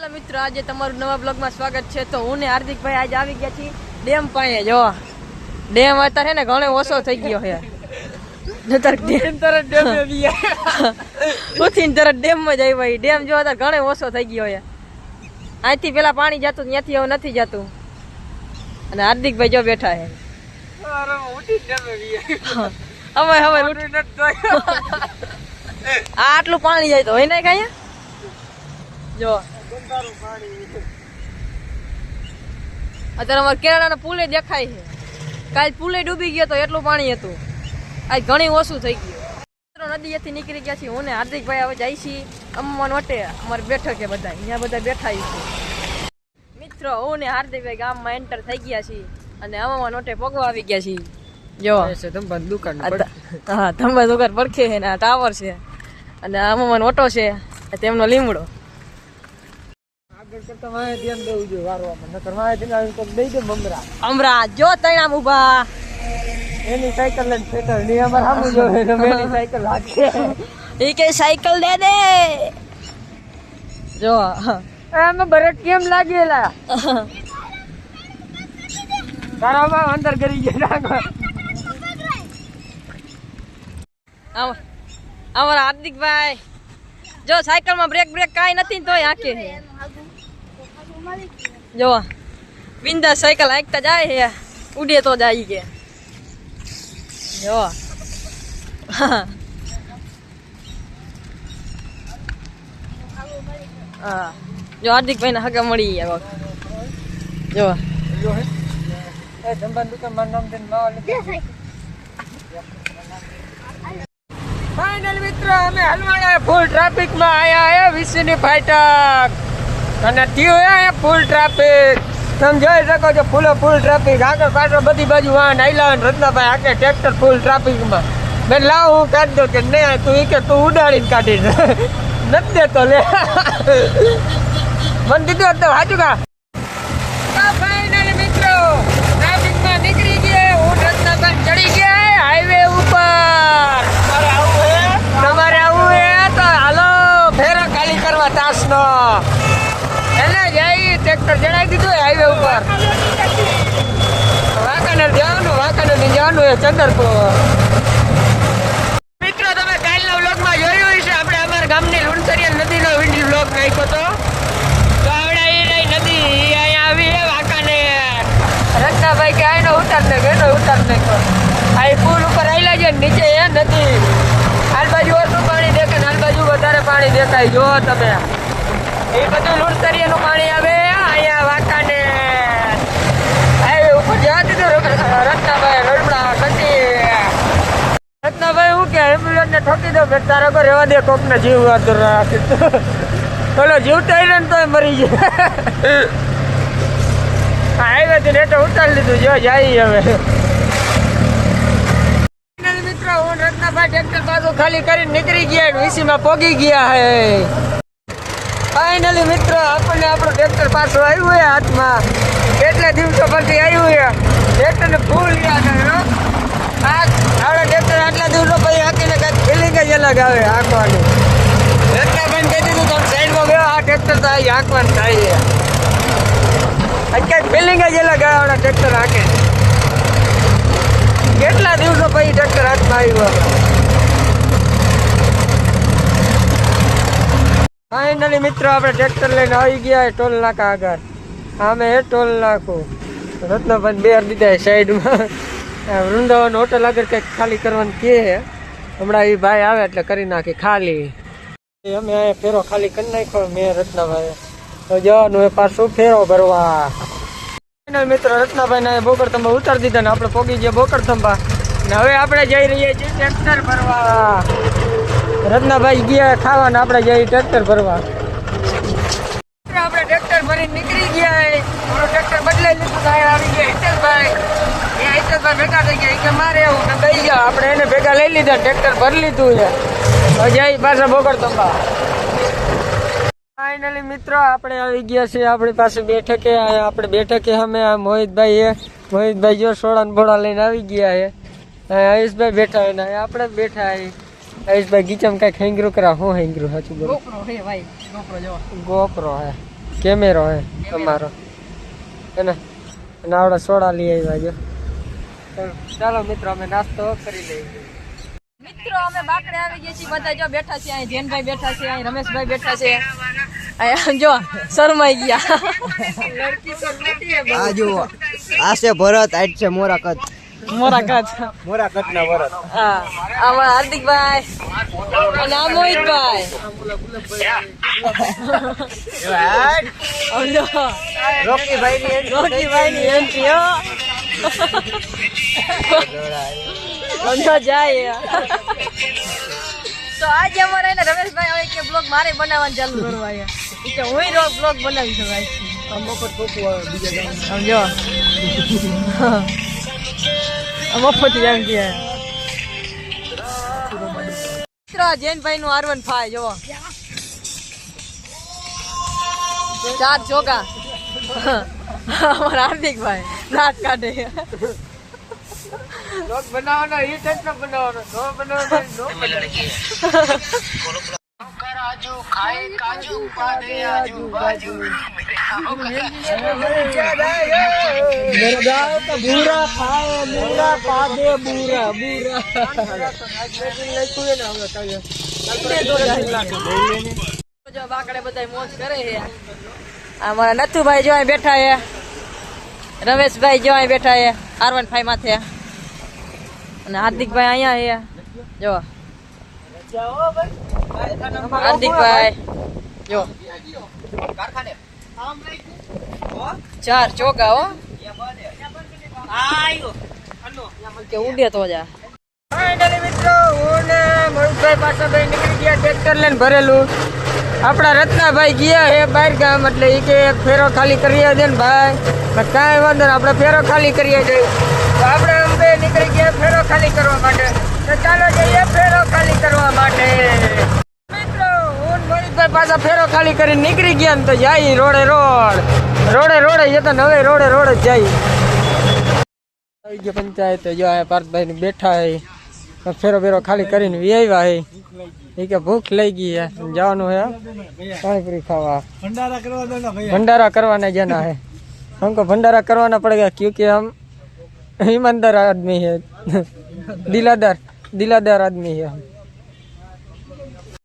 મિત્રો આજે તમારું નવા બ્લોગમાં સ્વાગત છે। તો હું ને હાર્દિકભાઈ આજે આવી ગયા છીએ ડેમ પાસે। જો ડેમ અત્યારે ને ઘણો ઓછો થઈ ગયો છે, ડેમ માં જાય ભાઈ। ડેમ જો અત્યારે ઘણો ઓછો થઈ ગયો છે। અહીંથી પેલા પાણી જતું, ત્યાંથી હવે નથી જતું। અને હાર્દિકભાઈ જો બેઠા છે। આટલું પાણી જાય તો હોય ને કઈ જો અત્યારે અમારે કેળાનો પુલે દેખાય છે। કાલ પુલે ડૂબી ગયો તો એટલું પાણી હતું, આજ ઘણી ઓછું થઈ ગયું। નદીએથી નીકળી ગયા છીએ હું ને હાર્દિકભાઈ। હવે જાય છીએ અમ્માન વટે, અમારે બેઠક છે બધા, અહીંયા બધા બેઠા છે મિત્રો। હું ને હાર્દિકભાઈ ગામમાં એન્ટર થઈ ગયા છીએ અને અમ્માન વટે પગવા આવી ગયા છીએ। જો દુકાન, હા ધંબા દુકાન પડખે છે ને આ ટાવર છે અને અમ્માન ઓટો છે તેમનો લીમડો। જો તણામ ઉભા એની સાયકલ લઈને ફેટર ની અમાર સામુ જો એની સાયકલ લાગે એ કે સાયકલ દે દે। જો આમાં બરક કેમ લાગેલા તારા બા અંદર કરી ગયા। અમારા હાર્દિકભાઈ જો સાયકલ માં બ્રેક કાઈ નથી તોય આંકે છે। જો બિંદા સાયકલ હાંકતા જાય છે, ઉડે તો જાય કે જો હા જો હાર્દિકભાઈ ને હગા મળી ગયા। જો એ જંબાન દુકાન માં નામ દેન માવા લે। ફાઇનલ મિત્રો અમે હલવાણા ફૂલ ટ્રાફિક માં આયા હે વિસની ફાટક અને થયું હે ફૂલ ટ્રાફિક। તમે જોઈ શકો છો ફૂલ ટ્રાફિક, આગળ પાછળ બધી બાજુ વાહન આયલા અને રત્નાભાઈ આકે ટ્રેક્ટર ફૂલ ટ્રાફિક માં। મેં લાવ હું કાઢી દો કે નહીં તું કે તું ઉડાડીને કાઢીશ નથી દેતો લે મને દીધું તો સાચું કા। ફાઇનલ મિત્રો ટ્રાફિક માં નીકળી ગયા, હું રત્નાભાઈ ચડી ગયા હાઈવે ઉપર। તમારે આવું હે તો હાલો ફેરો ખાલી કરવા તાસ નો એને જઈ ટ્રેક્ટર ચડાવી દીધું હાઈવે ઉપર। વાંકાનેર જવાનું એ ચંદરપુર। મિત્રો તમે કાલના વ્લોગમાં જોયું હશે આપણે અમારા ગામની લુણસરિયા નદીનો વિડીયો વ્લોગ નાખ્યો તો આવડે એ રહી નદી અહીંયા આવી હે વાંકાનેર। રત્નાભાઈ કે આનો ઉતાર નાખ્યો આ પુલ ઉપર આવેલા છે, નીચે એ નદી, હાલ બાજુ ઓછું પાણી દેખાય, હાલ બાજુ વધારે પાણી દેખાય। જો તમે એ બધું લુણસરિયાનું પાણી આવે અહીંયા વાંકાનેર હાઈવે ઉપર જવા દીધું રત્નાભાઈ રડમડા નથી। રત્નાભાઈ હું કે એમ્બ્યુલન્સ ને ઠોકી દો બેટા તારા પર રહેવા દે, કોક ને જીવ રાખી બોલો જીવતા ને તો મરી જાય। હાઈવે થી નેટો ઉતારી લીધું જો જાય હવે મિત્રો। હું રત્નાભાઈ ટ્રેક્ટર પાછું ખાલી કરીને નીકળી ગયા, વીસી માં પોગી ગયા હે। ફાઇનલી મિત્રો આપણને આપણું ટ્રેક્ટર પાછું આવ્યું હે હાથમાં, કેટલા દિવસો પછી આવ્યું હે। ટ્રેક્ટર ને ફૂલ યાદ આવ્યો આપણા ટ્રેક્ટર આટલા દિવસો પછી હાકીને કાંઈક ફિલિંગ જ અલગ આવે હાંકવાની। રત્નાભાઈ કહી દીધું તમે સાઈડમાં ગયો, આ ટ્રેક્ટર તો અહીં હાંકવાનું થાય છે, કાંઈક ફિલિંગ જ અલગ આવે આપણા ટ્રેક્ટર હાંકે। કેટલા દિવસો પછી ટ્રેક્ટર હાથમાં આવ્યું। ફાઇનલી મિત્રો આપણે ટ્રેક્ટર લઈને આવી ગયા ટોલ નાકા આગળ, આમે હે ટોલ નાખું। રત્નાભાઈ બેર દીધા સાઈડમાં, વૃંદાવન હોટલ આગળ કંઈક ખાલી કરવાનું કહે, હમણાં એ ભાઈ આવે એટલે કરી નાખી ખાલી। અમે અહીંયા ફેરો ખાલી કરી નાખ્યો મેં રત્નાભાઈ, તો જવાનું એ પાછું ફેરો ભરવા। મિત્રો રત્નાભાઈ ને બોકડથંભા ઉતારી દીધા ને આપણે પોગી ગયા બોકડથંભા ને હવે આપણે જઈ રહ્યા છીએ ટ્રેક્ટર ભરવા। રત્નાભાઈ ગયા ખાવા ને આપણે જઈએ ટ્રેક્ટર ભરવા। આપણે ટ્રેક્ટર ભરીને નીકળી ગયા, ટ્રેક્ટર બદલાઈ લીધું, આવી ગયા હિતેશભાઈ ભેગા થઈ ગયા કે મારે એવું ને દઈ ગયા, આપણે એને ભેગા લઈ લીધા, ટ્રેક્ટર ભરી લીધું છે, જઈ પાછા બોકડથંભા। ફાઇનલી મિત્રો આપણે આવી ગયા છીએ આપણી પાસે બેઠકે, આપણે બેઠકે અમે મોહિતભાઈ જો સોડા ને બોડા લઈને આવી ગયા છે। આયુષભાઈ બેઠા હોય ને આપણે બેઠા આયુષભાઈ ગીચામાં કઈ હેંગરું કરા, હું હેંગરું સાચું બોલો? ગોપરો હે ભાઈ, ગોપરો હે કેમેરો હે અમારો એને અને આવડા સોડા લઈ આવ્યા જો. ચાલો મિત્રો અમે નાસ્તો કરી લઈએ. મિત્રો અમે બાકડે આવી ગયા છીએ બધા. જો બેઠા છે અહીં જૈનભાઈ બેઠા છે, અહીં રમેશભાઈ બેઠા છે. અહીંયા જો શરમાઈ ગયા. આ જુઓ આ છે ભરત, આ છે મોરાકત. મોરાકત મોરાકતના ભરત. હા, અમારા હાર્દિકભાઈ અને આ મોહિતભાઈ. સમજો રોકીભાઈની એન્ટ્રી હો. સમજો જાય. તો આજે અમારે એને રમેશભાઈ હવે કે બ્લોગ મારે બનાવવાનું ચાલુ કરવા છે. ઈ કે હું બ્લોગ બનાવી શકું. સમજો મફત એમ કે મિત્રો જૈનભાઈ નું R15 જોવો 4 ચોકા. અમારા હાર્દિકભાઈ દાંત કાઢે. લોક બનાવવાનો એ ટાઈપ નો બનાવવાનો, નો બનાવવાનો નો બનાવવાનો. કાજુ ખાય કાજુ પાદે આજુ બાજુ मेरा गाँव का बूरा खाए मेरा पादे बूरा बूरा. જો બાકડે બધા મોજ કરે છે. અમારા નથુભાઈ જો અહીં બેઠા છે, રમેશભાઈ જો અહીં બેઠા છે R15 માથે, અને હાર્દિકભાઈ અહીંયા છે. જો હાર્દિકભાઈ જો 4 ચોકા હો કે ઉડે તો જા. ફાઇનલી મિત્રો હું ને મયુરભાઈ પાછા ભાઈ નીકળી ગયા ટ્રેક્ટર લઈને ભરેલું. આપણા રત્નાભાઈ ગયા હે બહાર ગામ, એટલે એ કે એક ફેરો ખાલી કરી દે ને ભાઈ. કાંઈ વાંધો ને આપણે ફેરો ખાલી કરીએ જઈએ. તો આપણે અંબે નીકળી ગયા ફેરો ખાલી કરવા માટે. તો ચાલો જઈએ ફેરો ખાલી કરવા માટે. મિત્રો હું મયુરભાઈ પાછા ફેરો ખાલી કરીને નીકળી ગયા ને તો જાય રોડે રોડે જતા હવે રોડે જ જાય. આવી ગયો પંચાયત. જો આ પાર્થભાઈ પાર્થભાઈ બેઠા હે, ફેરો ખાલી કરીને વી આવ્યા હે. એ કે ભૂખ લઈ ગઈ है, જવાનું है पानीपुरी खावा. भंडारा करवाने जाना है हमको. भंडारा करवाना पड़ेगा क्योंकि हम ईमानदार आदमी है, दिलादार आदमी है हम.